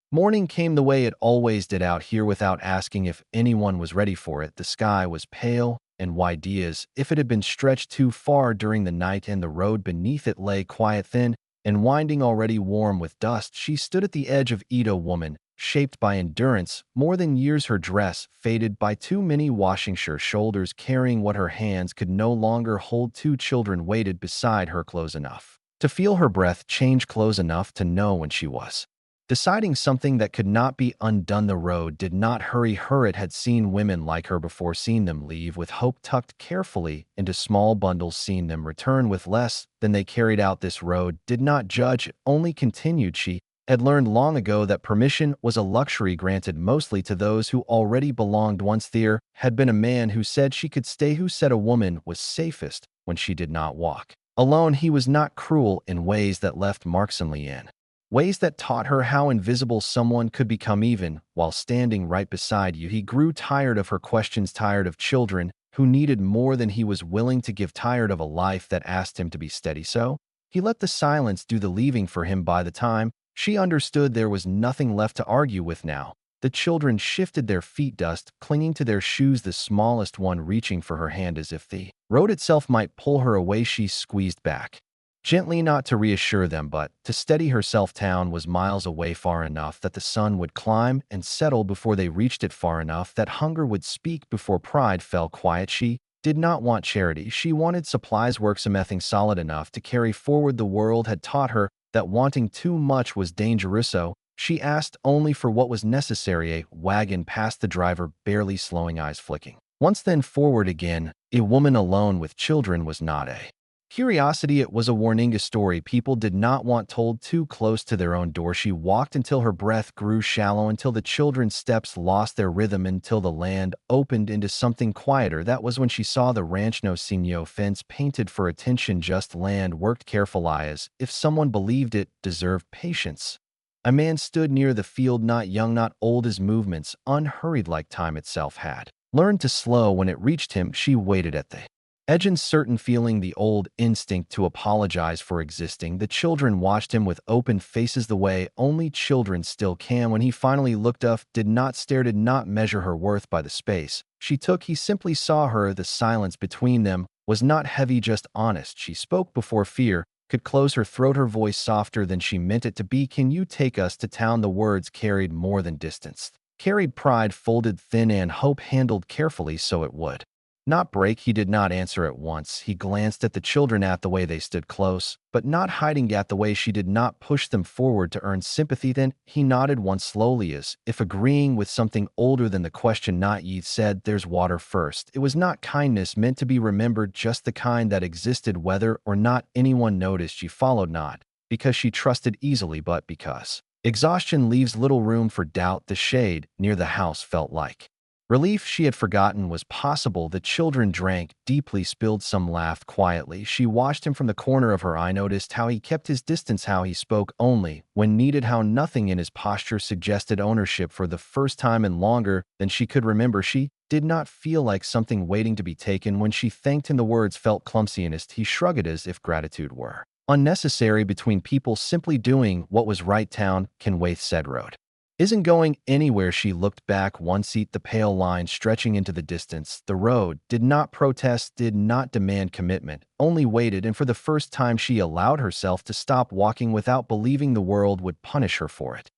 Morning came the way it always did out here without asking if anyone was ready for it. The sky was pale and white as if it had been stretched too far during the night, and the road beneath it lay quiet, thin, and winding, already warm with dust. She stood at the edge of Edo, woman, shaped by endurance, more than years, her dress faded by too many washing, her shoulders carrying what her hands could no longer hold. Two children waited beside her, close enough to feel her breath change, close enough to know when she was deciding something that could not be undone. The road did not hurry her. It had seen women like her before, seen them leave with hope tucked carefully into small bundles, seen them return with less than they carried out. This road did not judge, it only continued. She had learned long ago that permission was a luxury granted mostly to those who already belonged. Once there had been a man who said she could stay, who said a woman was safest when she did not walk alone. He was not cruel in ways that left marks in Leanne, ways that taught her how invisible someone could become even while standing right beside you. He grew tired of her questions, tired of children who needed more than he was willing to give, tired of a life that asked him to be steady. So he let the silence do the leaving for him. By the time she understood, there was nothing left to argue with now. The children shifted their feet, dust clinging to their shoes, the smallest one reaching for her hand as if the road itself might pull her away. She squeezed back gently, not to reassure them, but to steady herself. Town was miles away, far enough that the sun would climb and settle before they reached it, far enough that hunger would speak before pride fell quiet. She did not want charity. She wanted supplies, work, something solid enough to carry forward. The world had taught her that wanting too much was dangerous, so she asked only for what was necessary. A wagon passed, the driver barely slowing, eyes flicking once, then forward again. A woman alone with children was not a curiosity, it was a warning, a story people did not want told too close to their own door. She walked until her breath grew shallow, until the children's steps lost their rhythm, until the land opened into something quieter. That was when she saw the ranch, no sino fence painted for attention, just land worked careful, as if someone believed it deserved patience. A man stood near the field, not young, not old, his movements unhurried like time itself had learned to slow when it reached him. She waited at the edge, uncertain, feeling the old instinct to apologize for existing. The children watched him with open faces, the way only children still can. When he finally looked up, did not stare, did not measure her worth by the space she took. He simply saw her. The silence between them was not heavy, just honest. She spoke before fear could close her throat, her voice softer than she meant it to be. Can you take us to town? The words carried more than distance, carried pride, folded thin, and hope handled carefully so it would not break. He did not answer at once. He glanced at the children, at the way they stood close, but not hiding, at the way she did not push them forward to earn sympathy. Then he nodded once, slowly, as if agreeing with something older than the question. Not ye said, there's water first. It was not kindness meant to be remembered, just the kind that existed whether or not anyone noticed. She followed, not because she trusted easily, but because exhaustion leaves little room for doubt. The shade near the house felt like relief. She had forgotten was possible. The children drank deeply, spilled some, laughed quietly. She watched him from the corner of her eye, noticed how he kept his distance, how he spoke only when needed, how nothing in his posture suggested ownership. For the first time in longer than she could remember, she did not feel like something waiting to be taken. When she thanked him, the words felt clumsy, and he shrugged as if gratitude were unnecessary between people simply doing what was right. Town, Kenwaith said, road isn't going anywhere. She looked back, one seat, the pale line stretching into the distance. The road did not protest, did not demand commitment, only waited, and for the first time she allowed herself to stop walking without believing the world would punish her for it.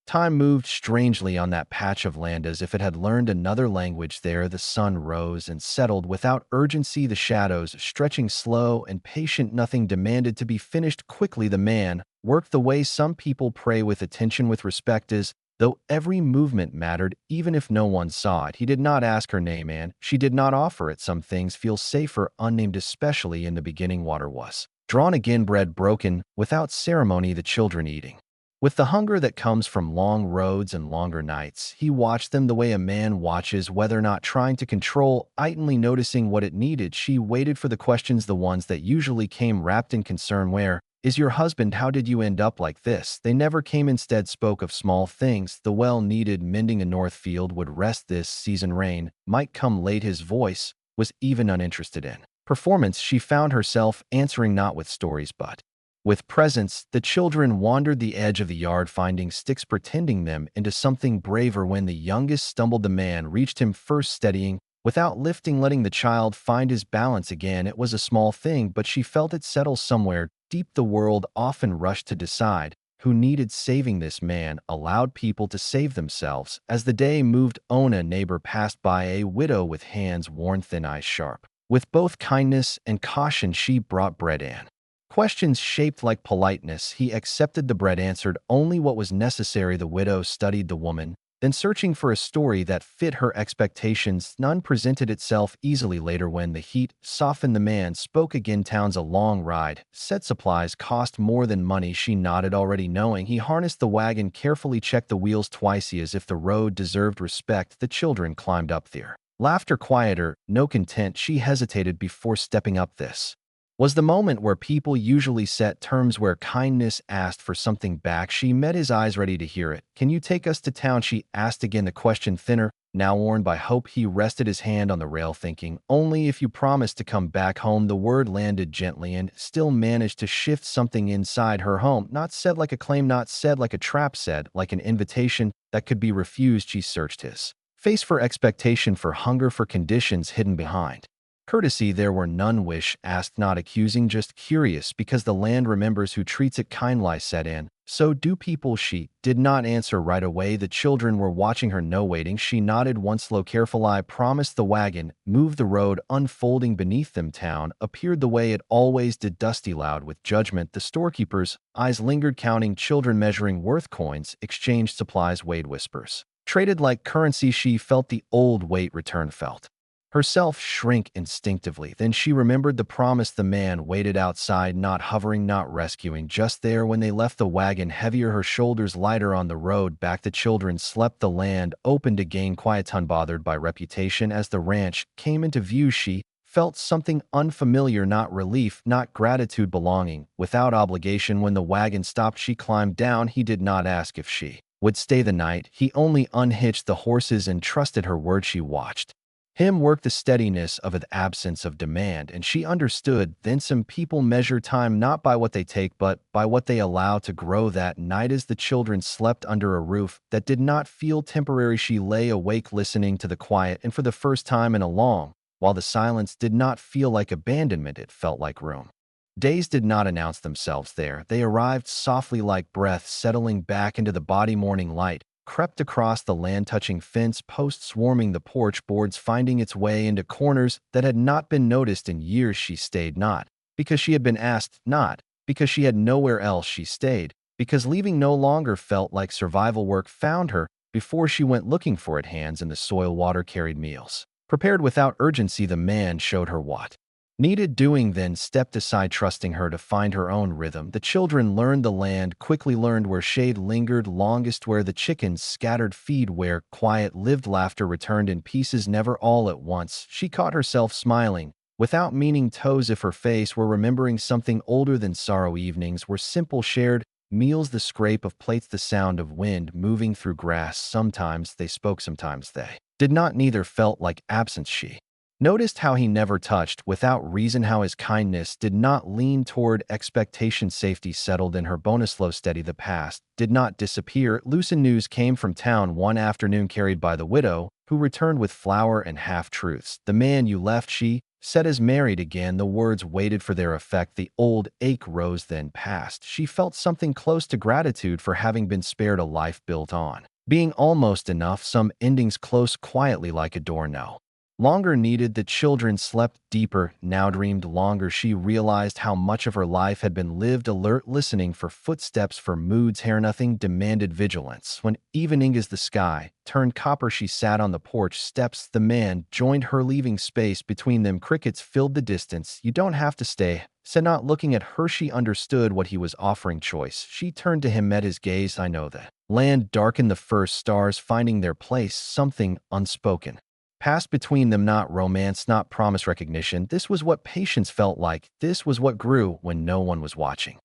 Time moved strangely on that patch of land, as if it had learned another language there. The sun rose and settled without urgency, the shadows stretching slow and patient. Nothing demanded to be finished quickly. The man worked the way some people pray, with attention, with respect, as though every movement mattered, even if no one saw it. He did not ask her name, and she did not offer it. Some things feel safer unnamed, especially in the beginning. Water was drawn again, bread broken without ceremony, the children eating with the hunger that comes from long roads and longer nights. He watched them the way a man watches, whether not trying to control, idly noticing what it needed. She waited for the questions, the ones that usually came wrapped in concern. Where is your husband? How did you end up like this? They never came. Instead spoke of small things. The well needed mending, a north field would rest this season, rain might come late. His voice was even uninterested in performance. She found herself answering not with stories but With presents, the children wandered the edge of the yard, finding sticks, pretending them into something braver. When the youngest stumbled, the man reached him first, steadying without lifting, letting the child find his balance again. It was a small thing, but she felt it settle somewhere deep. The world often rushed to decide who needed saving. This man allowed people to save themselves. As the day moved on, a neighbor passed by, a widow with hands worn thin, eyes sharp. With both kindness and caution, she brought bread in. Questions shaped like politeness. He accepted the bread, answered only what was necessary. The widow studied the woman, then searching for a story that fit her expectations. None presented itself easily. Later, when the heat softened, the man spoke again. Town's a long ride. Said supplies cost more than money. She nodded, already knowing. He harnessed the wagon, carefully checked the wheels twice, as if the road deserved respect. The children climbed up there. Laughter quieter, no content. She hesitated before stepping up. This was the moment where people usually set terms, where kindness asked for something back. She met his eyes, ready to hear it. "Can you take us to town?" she asked again, the question thinner, now worn by hope. He rested his hand on the rail, thinking, "Only if you promise to come back home." The word landed gently and still managed to shift something inside her. Home, not said like a claim, not said like a trap, said like an invitation that could be refused. She searched his face for expectation, for hunger, for conditions hidden behind courtesy. There were none. Wish asked, not accusing, just curious, because the land remembers who treats it kindly, set in. So do people. She did not answer right away. The children were watching her, no waiting. She nodded once, slow, careful. "I promised." The wagon moved, the road unfolding beneath them. Town appeared the way it always did, dusty, loud with judgment. The storekeeper's eyes lingered, counting children, measuring worth. Coins exchanged, supplies weighed, whispers traded like currency. She felt the old weight return, felt herself shrink instinctively. Then she remembered the promise. The man waited outside, not hovering, not rescuing, just there. When they left the wagon, heavier, her shoulders lighter, on the road back the children slept. The land opened again, quiet, unbothered by reputation. As the ranch came into view, she felt something unfamiliar, not relief, not gratitude, belonging without obligation. When the wagon stopped, she climbed down. He did not ask if she would stay the night. He only unhitched the horses and trusted her word. She watched him work, the steadiness of an absence of demand, and she understood. Then some people measure time not by what they take, but by what they allow to grow. That night, as the children slept under a roof that did not feel temporary, she lay awake, listening to the quiet, and for the first time in a long while, the silence did not feel like abandonment, it felt like room. Days did not announce themselves there. They arrived softly, like breath settling back into the body. Morning light crept across the land, touching fence posts, warming the porch, boards finding its way into corners that had not been noticed in years. She stayed, not because she had been asked, not because she had nowhere else. She stayed because leaving no longer felt like survival. Work found her before she went looking for it. Hands in the soil, water carried, meals prepared without urgency. The man showed her what needed doing, then stepped aside, trusting her to find her own rhythm. The children learned the land, quickly learned where shade lingered longest, where the chickens scattered feed, where quiet lived. Laughter returned in pieces, never all at once. She caught herself smiling without meaning, toes if her face were remembering something older than sorrow. Evenings were simple, shared meals, the scrape of plates, the sound of wind moving through grass. Sometimes they spoke, sometimes they did not. Neither felt like absence. She noticed how he never touched without reason, how his kindness did not lean toward expectation. Safety settled in her bonus, slow, steady. The past did not disappear. Loosened news came from town one afternoon, carried by the widow, who returned with flour and half-truths. "The man you left," she said, "is married again." The words waited for their effect. The old ache rose, then passed. She felt something close to gratitude for having been spared a life built on being almost enough. Some endings close, quietly, like a door no longer needed. The children slept deeper, now dreamed longer. She realized how much of her life had been lived alert, listening for footsteps, for moods. Hair nothing demanded vigilance. When evening as the sky turned copper, she sat on the porch steps. The man joined her, leaving space between them. Crickets filled the distance. "You don't have to stay," said, not looking at her. She understood what he was offering, choice. She turned to him, met his gaze. "I know that." Land darkened, the first stars finding their place. Something unspoken passed between them, not romance, not promise, recognition. This was what patience felt like. This was what grew when no one was watching.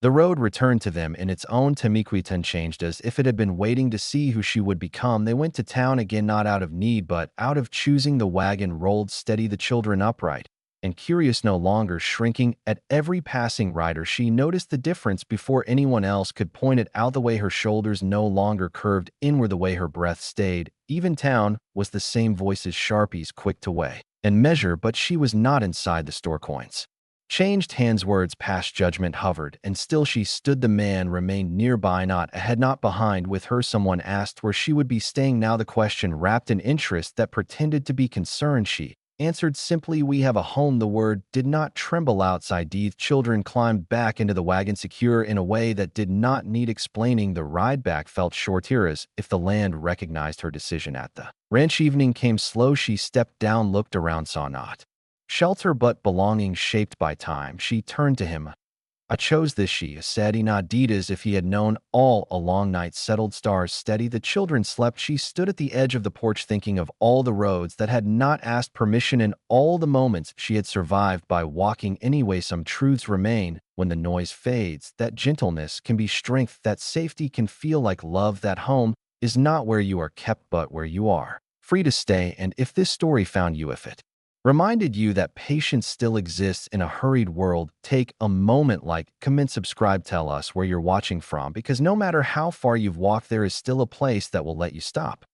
The road returned to them in its own Temiquitan, changed as if it had been waiting to see who she would become. They went to town again, not out of need, but out of choosing. The wagon rolled steady, the children upright and curious no longer shrinking at every passing rider. She noticed the difference before anyone else could point it out, the way her shoulders no longer curved inward, the way her breath stayed. Even town was the same, voices, sharpies quick to weigh and measure, but she was not inside the store. Coins changed hands, words past judgment hovered, and still she stood. The man remained nearby, not ahead, not behind. With her, someone asked where she would be staying now. The question wrapped in interest that pretended to be concerned. She answered simply, "We have a home." The word did not tremble outside. The children climbed back into the wagon, secure in a way that did not need explaining. The ride back felt shorter, as if the land recognized her decision. At the ranch, evening came slow. She stepped down, looked around, saw not shelter but belonging shaped by time. She turned to him. "I chose this," she said. He nodded as if he had known all along. Night settled, stars steady. The children slept. She stood at the edge of the porch, thinking of all the roads that had not asked permission and all the moments she had survived by walking anyway. Some truths remain when the noise fades, that gentleness can be strength, that safety can feel like love, that home is not where you are kept but where you are free to stay. And if this story found you, if it reminded you that patience still exists in a hurried world, take a moment, like, comment, subscribe, tell us where you're watching from, because no matter how far you've walked, there is still a place that will let you stop.